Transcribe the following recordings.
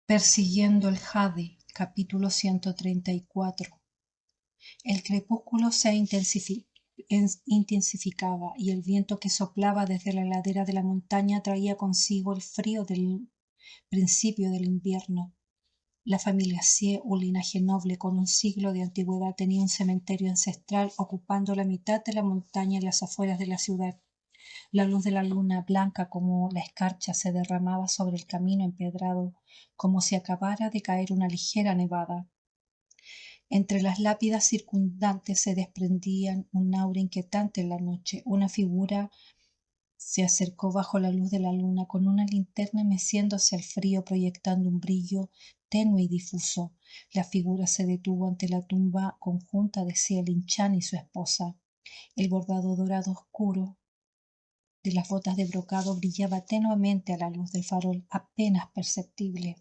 Persiguiendo el jade, capítulo 134. El crepúsculo se intensificaba y el viento que soplaba desde la ladera de la montaña traía consigo el frío del principio del invierno. La familia Sie, un linaje noble con un siglo de antigüedad, tenía un cementerio ancestral ocupando la mitad de la montaña en las afueras de la ciudad. La luz de la luna, blanca como la escarcha, se derramaba sobre el camino empedrado, como si acabara de caer una ligera nevada. Entre las lápidas circundantes se desprendían un aura inquietante en la noche. Una figura se acercó bajo la luz de la luna con una linterna, meciéndose al frío, proyectando un brillo tenue y difuso. La figura se detuvo ante la tumba conjunta de Cielin Chan y su esposa. El bordado dorado oscuro de las botas de brocado brillaba tenuemente a la luz del farol, apenas perceptible.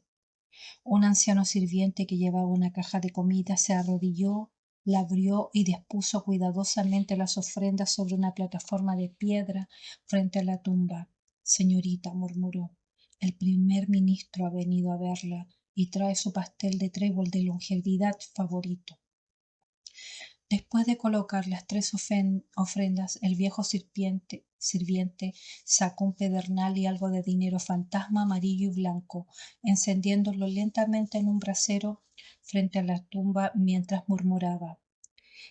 Un anciano sirviente que llevaba una caja de comida se arrodilló, la abrió y dispuso cuidadosamente las ofrendas sobre una plataforma de piedra frente a la tumba. «Señorita», murmuró, «el primer ministro ha venido a verla y trae su pastel de trébol de longevidad favorito». Después de colocar las 3 ofrendas, el viejo sirviente sacó un pedernal y algo de dinero fantasma amarillo y blanco, encendiéndolo lentamente en un brasero frente a la tumba mientras murmuraba.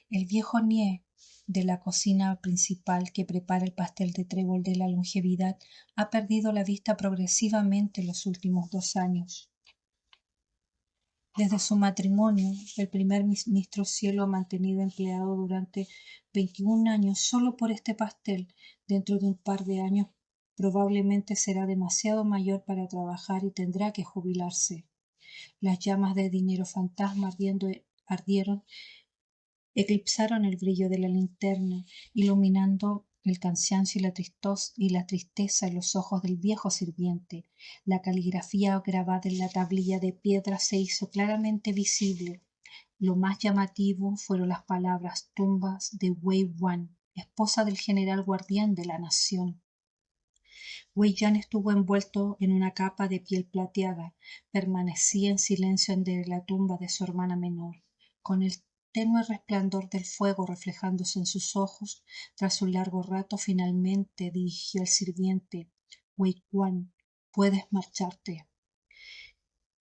El viejo Nie de la cocina principal, que prepara el pastel de trébol de la longevidad, ha perdido la vista progresivamente en los últimos 2 años. Desde su matrimonio, el primer ministro Sie lo ha mantenido empleado durante 21 años solo por este pastel. Dentro de un par de años probablemente será demasiado mayor para trabajar y tendrá que jubilarse. Las llamas de dinero fantasma ardieron, eclipsaron el brillo de la linterna, iluminando el cansancio y la tristeza en los ojos del viejo sirviente. La caligrafía grabada en la tablilla de piedra se hizo claramente visible. Lo más llamativo fueron las palabras tumbas de Wei Wan, esposa del general guardián de la nación. Wei Yan estuvo envuelto en una capa de piel plateada. Permanecía en silencio ante la tumba de su hermana menor, con el tenue resplandor del fuego reflejándose en sus ojos. Tras un largo rato, finalmente dirigió al sirviente: «Wei Wan, puedes marcharte».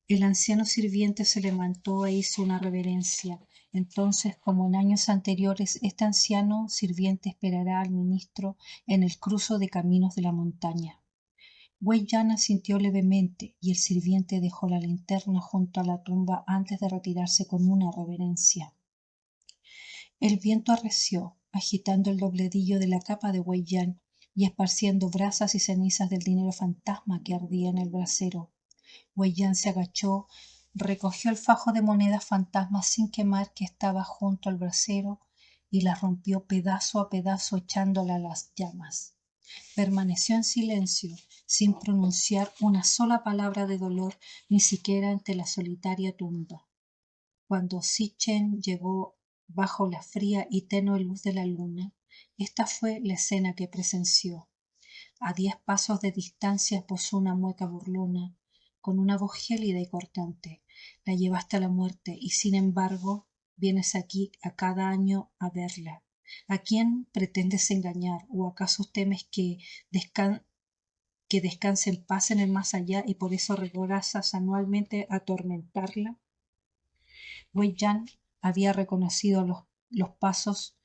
El anciano sirviente se levantó e hizo una reverencia. Entonces, como en años anteriores, este anciano sirviente esperará al ministro en el cruce de caminos de la montaña. Wei Yan asintió levemente y el sirviente dejó la linterna junto a la tumba antes de retirarse con una reverencia. El viento arreció, agitando el dobledillo de la capa de Wei Yan y esparciendo brasas y cenizas del dinero fantasma que ardía en el brasero. Wei Yan se agachó, recogió el fajo de monedas fantasmas sin quemar que estaba junto al brasero y las rompió pedazo a pedazo echándola a las llamas. Permaneció en silencio, sin pronunciar una sola palabra de dolor, ni siquiera ante la solitaria tumba. Cuando Sicchen llegó bajo la fría y tenue luz de la luna, esta fue la escena que presenció. A 10 pasos de distancia posó una mueca burlona, con una voz gélida y cortante. «La llevaste a la muerte y, sin embargo, vienes aquí a cada año a verla. ¿A quién pretendes engañar? ¿O acaso temes que descanse en paz en el más allá y por eso regresas anualmente a atormentarla?» Wei Yan había reconocido los pasos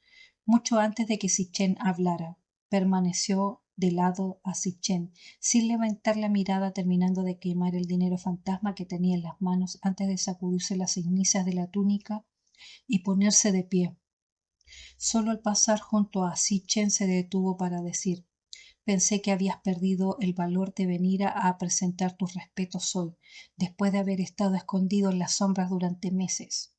mucho antes de que Sicchen hablara. Permaneció de lado a Sicchen, sin levantar la mirada, terminando de quemar el dinero fantasma que tenía en las manos antes de sacudirse las cenizas de la túnica y ponerse de pie. Solo al pasar junto a Sicchen se detuvo para decir: «Pensé que habías perdido el valor de venir a presentar tus respetos hoy, después de haber estado escondido en las sombras durante meses».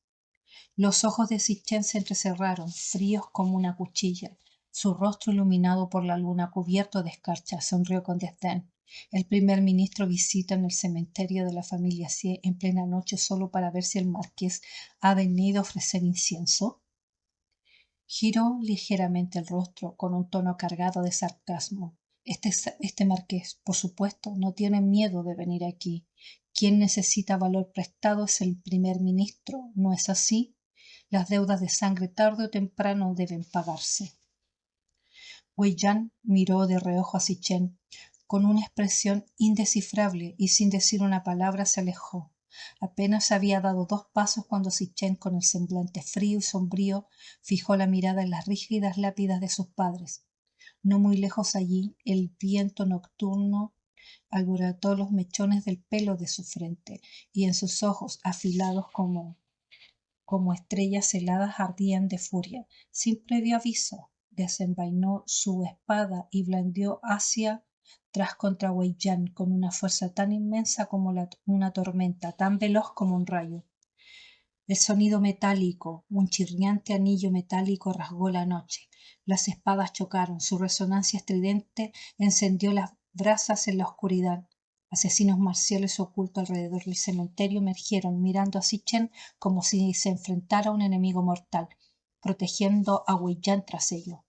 Los ojos de Sicchen se entrecerraron, fríos como una cuchilla. Su rostro, iluminado por la luna, cubierto de escarcha, sonrió con desdén. «¿El primer ministro visita en el cementerio de la familia Sie en plena noche solo para ver si el marqués ha venido a ofrecer incienso?» Giró ligeramente el rostro con un tono cargado de sarcasmo. Este marqués, por supuesto, no tiene miedo de venir aquí. Quien necesita valor prestado es el primer ministro, ¿no es así? Las deudas de sangre tarde o temprano deben pagarse. Wei Yan miró de reojo a Sichen con una expresión indescifrable y sin decir una palabra se alejó. Apenas había dado 2 pasos cuando Sichen, con el semblante frío y sombrío, fijó la mirada en las rígidas lápidas de sus padres. No muy lejos allí, el viento nocturno alborotó los mechones del pelo de su frente, y en sus ojos, afilados como estrellas heladas, ardían de furia. Sin previo aviso, desenvainó su espada y blandió hacia tras contra Wei Yan con una fuerza tan inmensa como una tormenta, tan veloz como un rayo. El sonido metálico, un chirriante anillo metálico rasgó la noche. Las espadas chocaron, su resonancia estridente encendió las brasas en la oscuridad. Asesinos marciales ocultos alrededor del cementerio emergieron, mirando a Sichen como si se enfrentara a un enemigo mortal, protegiendo a Wei Yan tras ellos.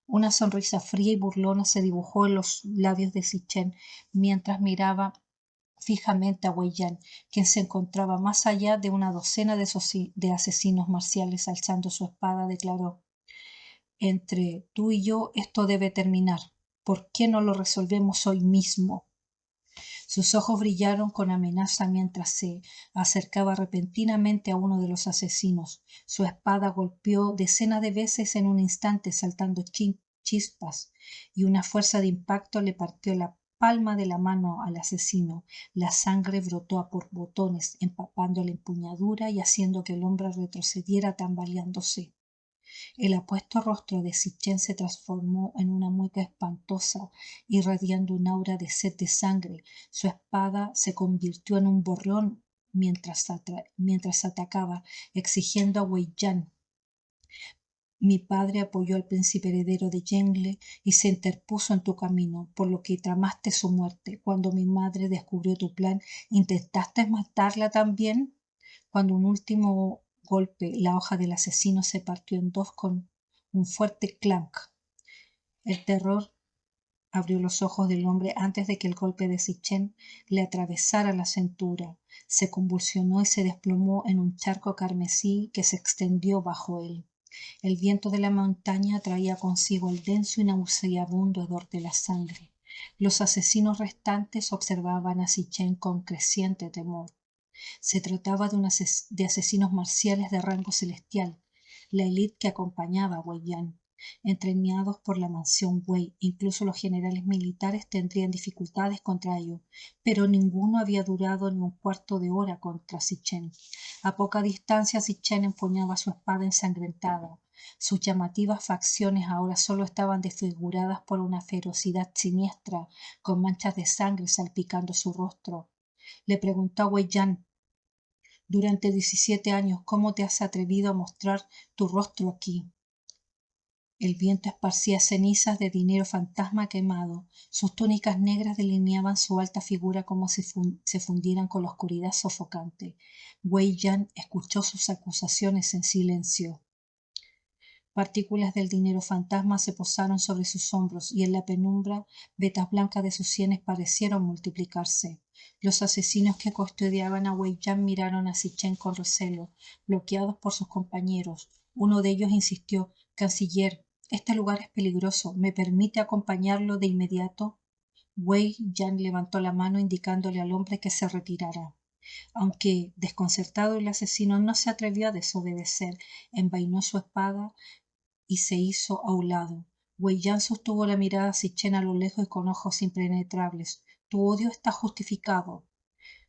Una sonrisa fría y burlona se dibujó en los labios de Sichen mientras miraba fijamente a Wei Yan, quien se encontraba más allá de una docena de asesinos marciales. Alzando su espada, declaró: entre tú y yo esto debe terminar. ¿Por qué no lo resolvemos hoy mismo? Sus ojos brillaron con amenaza mientras se acercaba repentinamente a uno de los asesinos. Su espada golpeó decenas de veces en un instante, saltando chispas, y una fuerza de impacto le partió la palma de la mano al asesino. La sangre brotó a borbotones, empapando la empuñadura y haciendo que el hombre retrocediera tambaleándose. El apuesto rostro de Sichen se transformó en una mueca espantosa, irradiando un aura de sed de sangre. Su espada se convirtió en un borrón mientras atacaba, exigiendo a Wei Yan. Mi padre apoyó al príncipe heredero de Yengle y se interpuso en tu camino, por lo que tramaste su muerte. Cuando mi madre descubrió tu plan, ¿intentaste matarla también? Cuando un último golpe, la hoja del asesino se partió en dos con un fuerte clank. El terror abrió los ojos del hombre antes de que el golpe de Sichen le atravesara la cintura. Se convulsionó y se desplomó en un charco carmesí que se extendió bajo él. El viento de la montaña traía consigo el denso y nauseabundo hedor de la sangre. Los asesinos restantes observaban a Sichen con creciente temor. Se trataba de asesinos marciales de rango celestial, la élite que acompañaba a Wei Yan. Entrenados por la mansión Wei, incluso los generales militares tendrían dificultades contra ellos, pero ninguno había durado ni un cuarto de hora contra Sichen. A poca distancia Sichen empuñaba su espada ensangrentada. Sus llamativas facciones ahora solo estaban desfiguradas por una ferocidad siniestra, con manchas de sangre salpicando su rostro. Le preguntó a Wei Yan: durante 17 años, ¿cómo te has atrevido a mostrar tu rostro aquí? El viento esparcía cenizas de dinero fantasma quemado. Sus túnicas negras delineaban su alta figura como si se fundieran con la oscuridad sofocante. Wei Yan escuchó sus acusaciones en silencio. Partículas del dinero fantasma se posaron sobre sus hombros y en la penumbra vetas blancas de sus sienes parecieron multiplicarse. Los asesinos que custodiaban a Wei Yan miraron a Sichen con recelo, bloqueados por sus compañeros. Uno de ellos insistió: «Canciller, este lugar es peligroso. ¿Me permite acompañarlo de inmediato?» Wei Yan levantó la mano indicándole al hombre que se retirara. Aunque desconcertado, el asesino no se atrevió a desobedecer. Envainó su espada y se hizo a un lado. Wei Yan sostuvo la mirada a Sichen a lo lejos y con ojos impenetrables. «Tu odio está justificado.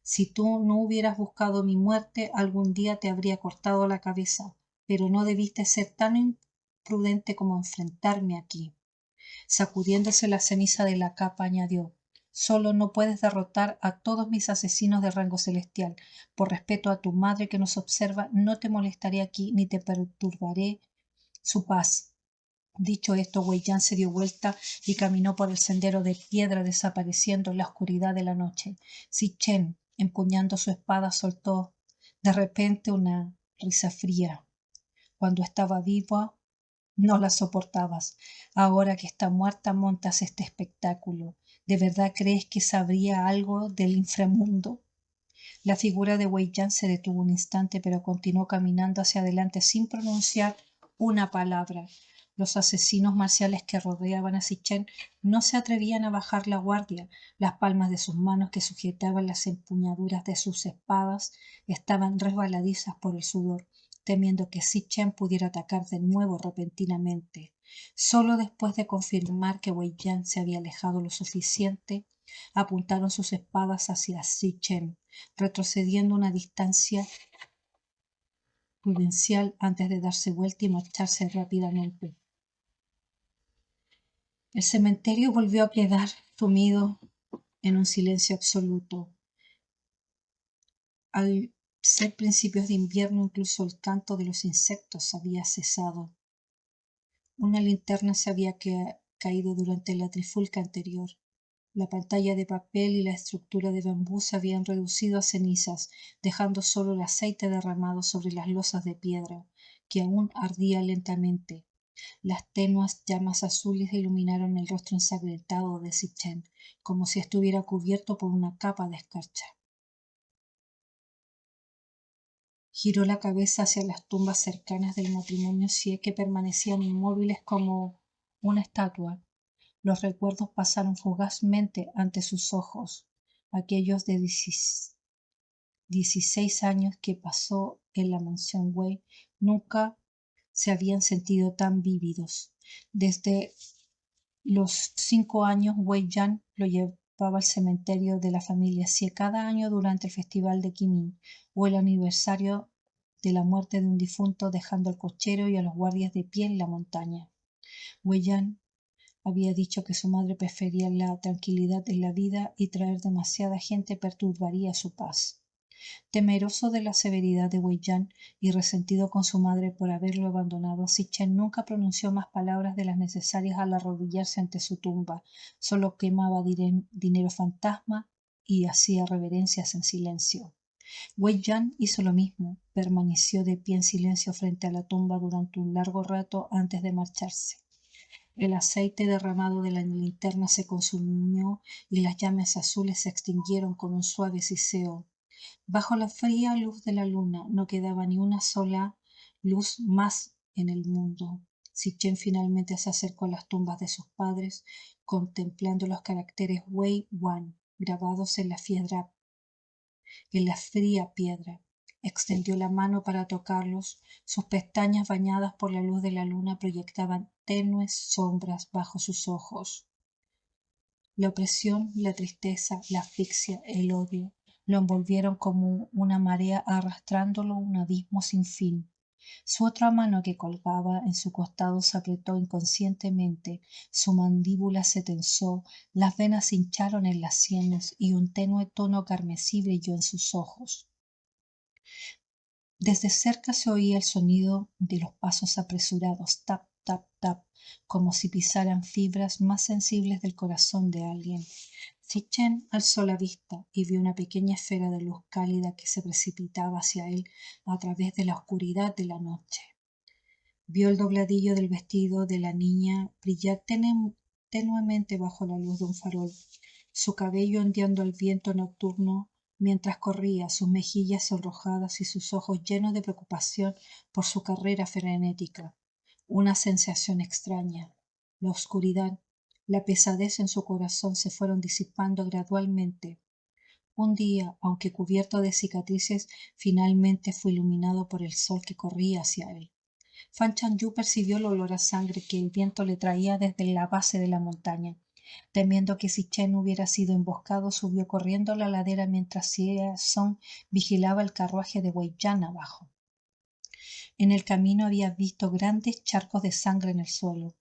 Si tú no hubieras buscado mi muerte, algún día te habría cortado la cabeza, pero no debiste ser tan imprudente como enfrentarme aquí». Sacudiéndose la ceniza de la capa, añadió: «Solo no puedes derrotar a todos mis asesinos de rango celestial. Por respeto a tu madre que nos observa, no te molestaré aquí ni te perturbaré su paz». Dicho esto, Wei Yan se dio vuelta y caminó por el sendero de piedra, desapareciendo en la oscuridad de la noche. Sichen, empuñando su espada, soltó de repente una risa fría. «Cuando estaba viva no la soportabas. Ahora que está muerta montas este espectáculo. ¿De verdad crees que sabría algo del inframundo?» La figura de Wei Yan se detuvo un instante, pero continuó caminando hacia adelante sin pronunciar una palabra. Los asesinos marciales que rodeaban a Zichen no se atrevían a bajar la guardia. Las palmas de sus manos, que sujetaban las empuñaduras de sus espadas, estaban resbaladizas por el sudor, temiendo que Zichen pudiera atacar de nuevo repentinamente. Solo después de confirmar que Wei Yan se había alejado lo suficiente, apuntaron sus espadas hacia Zichen, retrocediendo una distancia prudencial antes de darse vuelta y marcharse rápidamente. El cementerio volvió a quedar sumido en un silencio absoluto. Al ser principios de invierno, incluso el canto de los insectos había cesado. Una linterna se había caído durante la trifulca anterior. La pantalla de papel y la estructura de bambú se habían reducido a cenizas, dejando solo el aceite derramado sobre las losas de piedra, que aún ardía lentamente. Las tenues llamas azules iluminaron el rostro ensangrentado de Zichen, como si estuviera cubierto por una capa de escarcha. Giró la cabeza hacia las tumbas cercanas del matrimonio Xie, que permanecían inmóviles como una estatua. Los recuerdos pasaron fugazmente ante sus ojos, aquellos de 16 años que pasó en la mansión Wei nunca se habían sentido tan vívidos. Desde los 5 años, Wei Yan lo llevaba al cementerio de la familia Xie cada año durante el festival de Qingming o el aniversario de la muerte de un difunto, dejando al cochero y a los guardias de pie en la montaña. Wei Yan había dicho que su madre prefería la tranquilidad en la vida y traer demasiada gente perturbaría su paz. Temeroso de la severidad de Wei Yan y resentido con su madre por haberlo abandonado, Zichen nunca pronunció más palabras de las necesarias al arrodillarse ante su tumba. Solo quemaba dinero fantasma y hacía reverencias en silencio. Wei Yan hizo lo mismo. Permaneció de pie en silencio frente a la tumba durante un largo rato antes de marcharse. El aceite derramado de la linterna se consumió y las llamas azules se extinguieron con un suave siseo. Bajo la fría luz de la luna no quedaba ni una sola luz más en el mundo. Zichen finalmente se acercó a las tumbas de sus padres, contemplando los caracteres Wei Wan grabados en la fría piedra. Extendió la mano para tocarlos. Sus pestañas, bañadas por la luz de la luna, proyectaban tenues sombras bajo sus ojos. La opresión, la tristeza, la asfixia, el odio lo envolvieron como una marea, arrastrándolo a un abismo sin fin. Su otra mano, que colgaba en su costado, se apretó inconscientemente, su mandíbula se tensó, las venas se hincharon en las sienes y un tenue tono carmesí brilló en sus ojos. Desde cerca se oía el sonido de los pasos apresurados, tap, tap, tap, como si pisaran fibras más sensibles del corazón de alguien. Zichen alzó la vista y vio una pequeña esfera de luz cálida que se precipitaba hacia él a través de la oscuridad de la noche. Vio el dobladillo del vestido de la niña brillar tenuemente bajo la luz de un farol, su cabello ondeando al viento nocturno mientras corría, sus mejillas sonrojadas y sus ojos llenos de preocupación por su carrera frenética. Una sensación extraña, la oscuridad, la pesadez en su corazón se fueron disipando gradualmente. Un día, aunque cubierto de cicatrices, finalmente fue iluminado por el sol que corría hacia él. Fan Chanyu percibió el olor a sangre que el viento le traía desde la base de la montaña. Temiendo que Zichen hubiera sido emboscado, subió corriendo la ladera mientras Xie Zong vigilaba el carruaje de Wei Yan abajo. En el camino había visto grandes charcos de sangre en el suelo.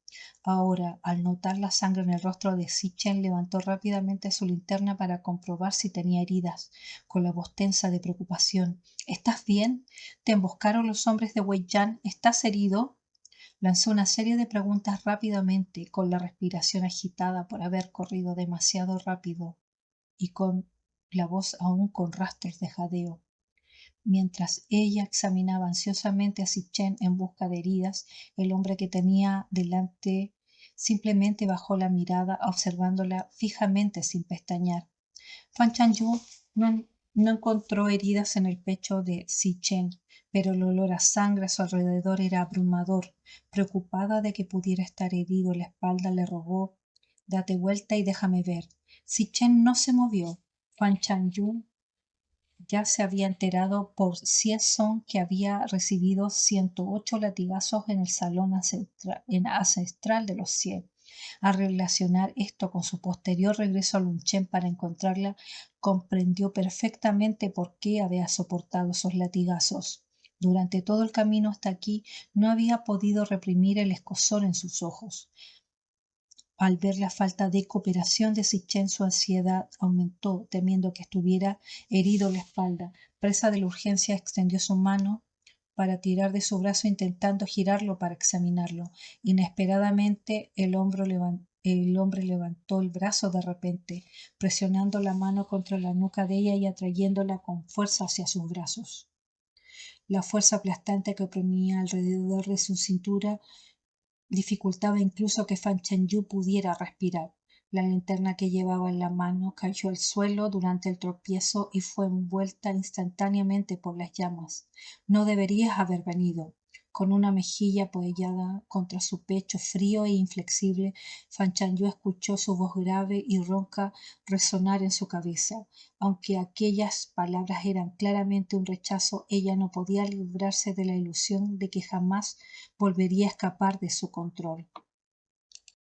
Ahora, al notar la sangre en el rostro de Zichen, levantó rápidamente su linterna para comprobar si tenía heridas, con la voz tensa de preocupación. ¿Estás bien? ¿Te emboscaron los hombres de Wei Yan? ¿Estás herido? Lanzó una serie de preguntas rápidamente, con la respiración agitada por haber corrido demasiado rápido y con la voz aún con rastros de jadeo. Mientras ella examinaba ansiosamente a Zichen en busca de heridas, el hombre que tenía delante simplemente bajó la mirada, observándola fijamente sin pestañear. Fan Chanyu no No encontró heridas en el pecho de Zichen, pero el olor a sangre a su alrededor era abrumador. Preocupada de que pudiera estar herido en la espalda, le rogó: «Date vuelta y déjame ver». Zichen no se movió. Fan Chanyu ya se había enterado por Son que había recibido 108 latigazos en el salón ancestral de los 100. Al relacionar esto con su posterior regreso a Lunchen para encontrarla, comprendió perfectamente por qué había soportado esos latigazos. Durante todo el camino hasta aquí no había podido reprimir el escozor en sus ojos. Al ver la falta de cooperación de Sitchen, su ansiedad aumentó, temiendo que estuviera herido la espalda. Presa de la urgencia, extendió su mano para tirar de su brazo, intentando girarlo para examinarlo. Inesperadamente, el hombre levantó el brazo de repente, presionando la mano contra la nuca de ella y atrayéndola con fuerza hacia sus brazos. La fuerza aplastante que oprimía alrededor de su cintura dificultaba incluso que Fan Chen-yu pudiera respirar. La linterna que llevaba en la mano cayó al suelo durante el tropiezo y fue envuelta instantáneamente por las llamas. «No deberías haber venido». Con una mejilla apoyada contra su pecho frío e inflexible, Fan Chen-yu escuchó su voz grave y ronca resonar en su cabeza. Aunque aquellas palabras eran claramente un rechazo, ella no podía librarse de la ilusión de que jamás volvería a escapar de su control.